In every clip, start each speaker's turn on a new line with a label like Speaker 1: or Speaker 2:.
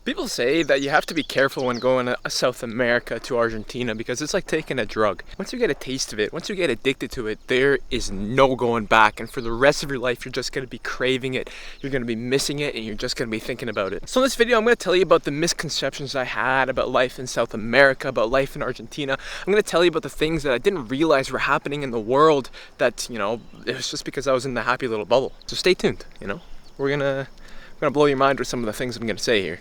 Speaker 1: People say that you have to be careful when going to South America to Argentina because it's like taking a drug. Once you get a taste of it, once you get addicted to it, there is no going back. And for the rest of your life, you're just going to be craving it. You're going to be missing it and you're just going to be thinking about it. So in this video, I'm going to tell you about the misconceptions I had about life in South America, about life in Argentina. I'm going to tell you about the things that I didn't realize were happening in the world that, it was just because I was in the happy little bubble. So stay tuned, We're gonna blow your mind with some of the things I'm going to say here.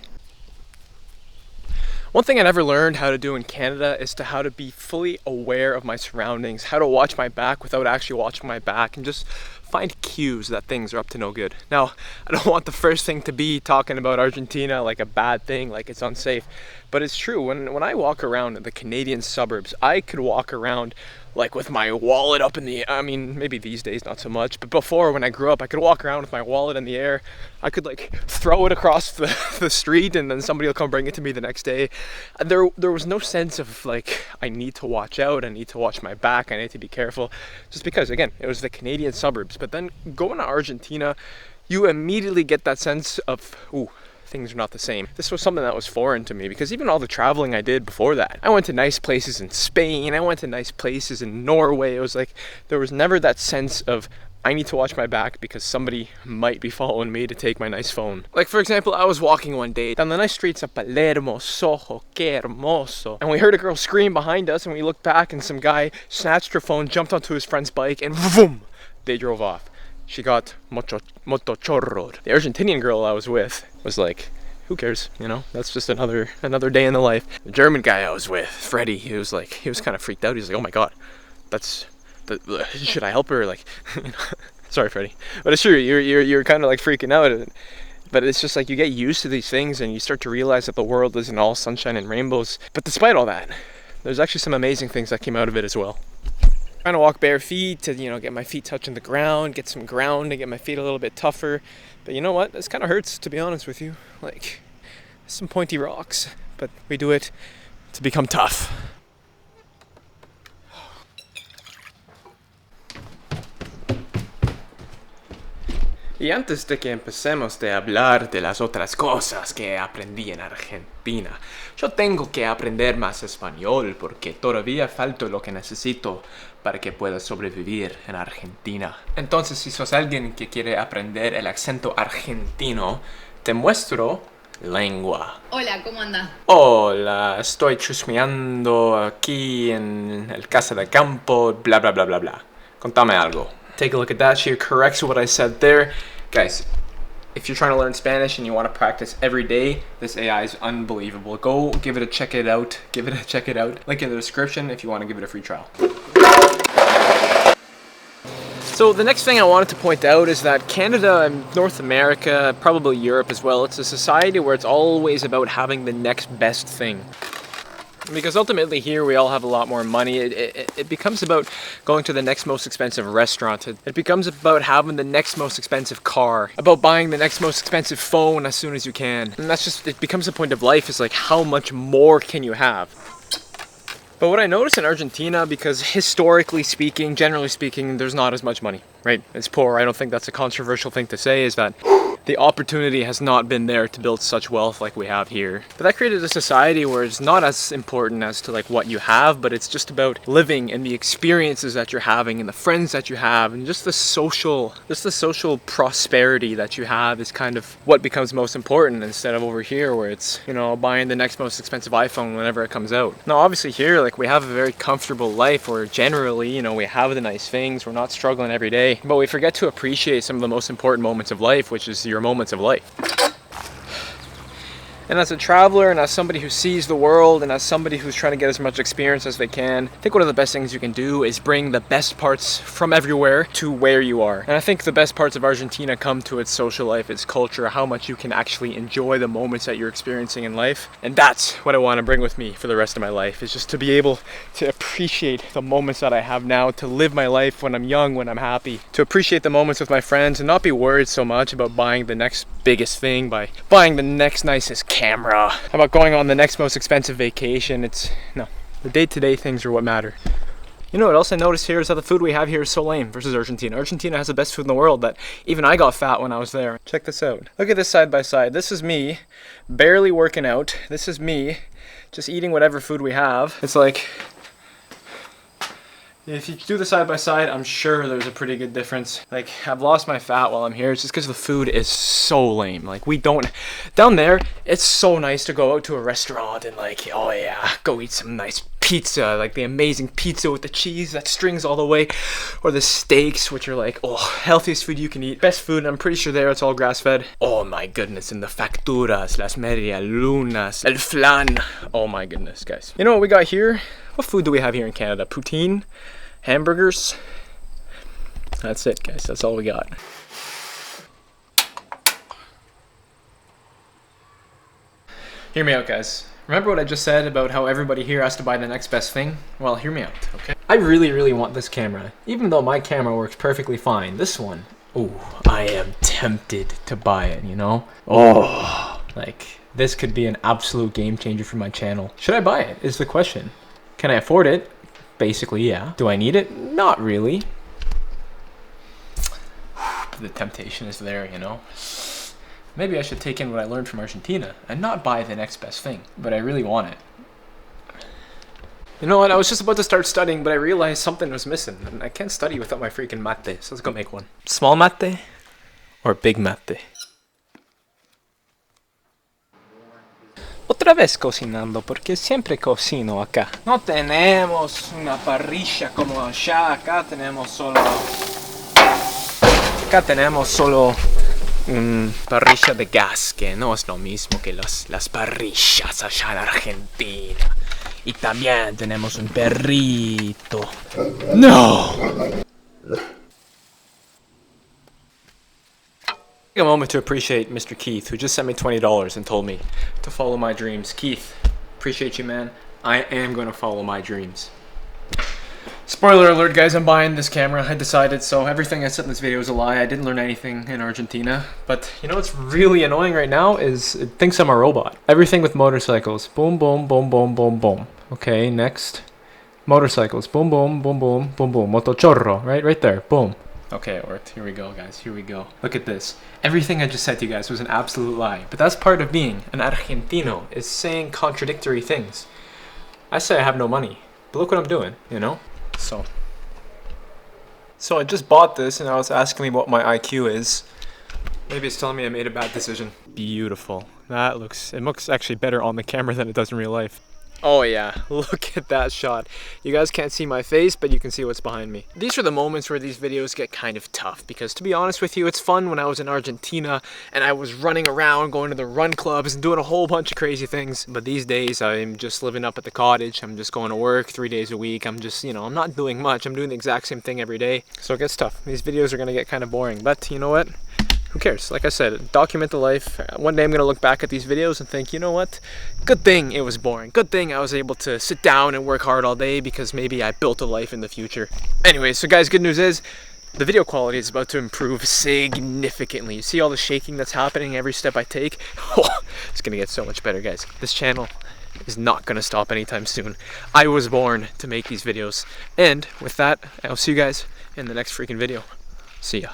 Speaker 1: One thing I never learned how to do in Canada is how to be fully aware of my surroundings, how to watch my back without actually watching my back, and just find cues that things are up to no good. Now, I don't want the first thing to be talking about Argentina like a bad thing, like it's unsafe, but it's true. When I walk around in the Canadian suburbs, I could walk around like with my wallet up in the air. I mean, maybe these days not so much, but before, when I grew up, I could walk around with my wallet in the air. I could like throw it across the street and then somebody will come bring it to me the next day. There was no sense of like, I need to watch out, I need to watch my back, I need to be careful, just because, again, it was the Canadian suburbs. But then going to Argentina, you immediately get that sense of, ooh, things are not the same. This was something that was foreign to me because even all the traveling I did before that, I went to nice places in Spain, I went to nice places in Norway. It was like, there was never that sense of, I need to watch my back because somebody might be following me to take my nice phone. Like, for example, I was walking one day down the nice streets of Palermo, Soho, que hermoso, and we heard a girl scream behind us, and we looked back and some guy snatched her phone, jumped onto his friend's bike, and boom, they drove off. She got moto chorro. The Argentinian girl I was with was like, who cares, that's just another day in the life. The German guy I was with, Freddie, he was kind of freaked out. He's like, oh my god, should I help her? Like, sorry, Freddie, but it's true. You're kind of like freaking out, but it's just like you get used to these things and you start to realize that the world isn't all sunshine and rainbows. But despite all that, there's actually some amazing things that came out of it as well. Trying to walk bare feet to get my feet touching the ground, get some ground to get my feet a little bit tougher. But you know what? This kind of hurts, to be honest with you. Like, some pointy rocks, but we do it to become tough. Y antes de que empecemos de hablar de las otras cosas que aprendí en Argentina, yo tengo que aprender más español porque todavía falta lo que necesito para que pueda sobrevivir en Argentina. Entonces, si sos alguien que quiere aprender el acento argentino, te muestro lengua.
Speaker 2: Hola, ¿cómo andás?
Speaker 1: Hola, estoy chusmeando aquí en el casa de campo, bla bla bla bla bla. Contame algo. Take a look at that. She corrects what I said there. Guys, if you're trying to learn Spanish and you want to practice every day, this AI is unbelievable. Go give it a check it out. Give it a check it out. Link in the description if you want to give it a free trial. So the next thing I wanted to point out is that Canada and North America, probably Europe as well, it's a society where it's always about having the next best thing. Because ultimately here we all have a lot more money. It becomes about going to the next most expensive restaurant. It becomes about having the next most expensive car, about buying the next most expensive phone as soon as you can. And it becomes a point of life, is like, how much more can you have? But what I noticed in Argentina, because historically speaking, generally speaking, there's not as much money, right? It's poor. I don't think that's a controversial thing to say, is that the opportunity has not been there to build such wealth like we have here. But that created a society where it's not as important as to like what you have, but it's just about living and the experiences that you're having and the friends that you have and just the social prosperity that you have is kind of what becomes most important, instead of over here where it's, buying the next most expensive iPhone whenever it comes out. Now, obviously here, like, we have a very comfortable life where generally, we have the nice things, we're not struggling every day, but we forget to appreciate some of the most important moments of life, which is your moments of life. And as a traveler and as somebody who sees the world and as somebody who's trying to get as much experience as they can, I think one of the best things you can do is bring the best parts from everywhere to where you are. And I think the best parts of Argentina come to its social life, its culture, how much you can actually enjoy the moments that you're experiencing in life. And that's what I want to bring with me for the rest of my life, is just to be able to appreciate the moments that I have now, to live my life when I'm young, when I'm happy, to appreciate the moments with my friends and not be worried so much about buying the next biggest thing, by buying the next nicest camera, about going on the next most expensive vacation. The day-to-day things are what matter. You know what else I noticed here is that the food we have here is so lame versus Argentina. Argentina has the best food in the world that even I got fat when I was there. Check this out. Look at this side by side. This is me barely working out. This is me just eating whatever food we have. It's like, if you do the side by side, I'm sure there's a pretty good difference. Like, I've lost my fat while I'm here. It's just because the food is so lame. Like, we don't, down there, it's so nice to go out to a restaurant and like, oh yeah, go eat some nice pizza, like the amazing pizza with the cheese that strings all the way, or the steaks, which are like, oh, healthiest food you can eat. Best food, and I'm pretty sure there it's all grass-fed. Oh my goodness, and the facturas, las medialunas, el flan. Oh my goodness, guys. You know what we got here? What food do we have here in Canada? Poutine? Hamburgers? That's it, guys. That's all we got. Hear me out, guys. Remember what I just said about how everybody here has to buy the next best thing? Well, hear me out, okay? I really want this camera. Even though my camera works perfectly fine, this one, ooh, I am tempted to buy it, you know? Oh, like, this could be an absolute game changer for my channel. Should I buy it, is the question. Can I afford it? Basically, yeah. Do I need it? Not really. The temptation is there, you know? Maybe I should take in what I learned from Argentina and not buy the next best thing, but I really want it. You know what? I was just about to start studying, but I realized something was missing, and I can't study without my freaking mate, so let's go make one. Small mate or big mate? Otra vez cocinando, porque siempre cocino acá. No tenemos una parrilla como allá, acá tenemos solo parrilla de gas, que no es lo mismo que las parrillas allá en Argentina. Y también tenemos un perrito. No! Take a moment to appreciate Mr. Keith, who just sent me $20 and told me to follow my dreams. Keith, appreciate you, man. I am going to follow my dreams. Spoiler alert, guys, I'm buying this camera. I decided, so everything I said in this video is a lie. I didn't learn anything in Argentina. But you know what's really annoying right now is it thinks I'm a robot. Everything with motorcycles. Boom, boom, boom, boom, boom, boom. Okay, next. Motorcycles. Boom, boom, boom, boom, boom, boom. Motochorro. Right there. Boom. Okay, it worked. Here we go, guys. Here we go. Look at this. Everything I just said to you guys was an absolute lie. But that's part of being an Argentino, is saying contradictory things. I say I have no money, but look what I'm doing, you know? So I just bought this, and now it's asking me what my IQ is. Maybe it's telling me I made a bad decision. Beautiful. It looks actually better on the camera than it does in real life. Oh yeah, look at that shot. You guys can't see my face, but you can see what's behind me. These are the moments where these videos get kind of tough, because to be honest with you, it's fun when I was in Argentina and I was running around, going to the run clubs and doing a whole bunch of crazy things. But these days, I'm just living up at the cottage. I'm just going to work 3 days a week. I'm just, you know, I'm not doing much. I'm doing the exact same thing every day. So it gets tough. These videos are going to get kind of boring, but you know what? Who cares? Like I said, document the life. One day I'm going to look back at these videos and think, you know what? Good thing it was boring. Good thing I was able to sit down and work hard all day, because maybe I built a life in the future. Anyway, so guys, good news is the video quality is about to improve significantly. You see all the shaking that's happening every step I take? Oh, it's going to get so much better, guys. This channel is not going to stop anytime soon. I was born to make these videos. And with that, I'll see you guys in the next freaking video. See ya.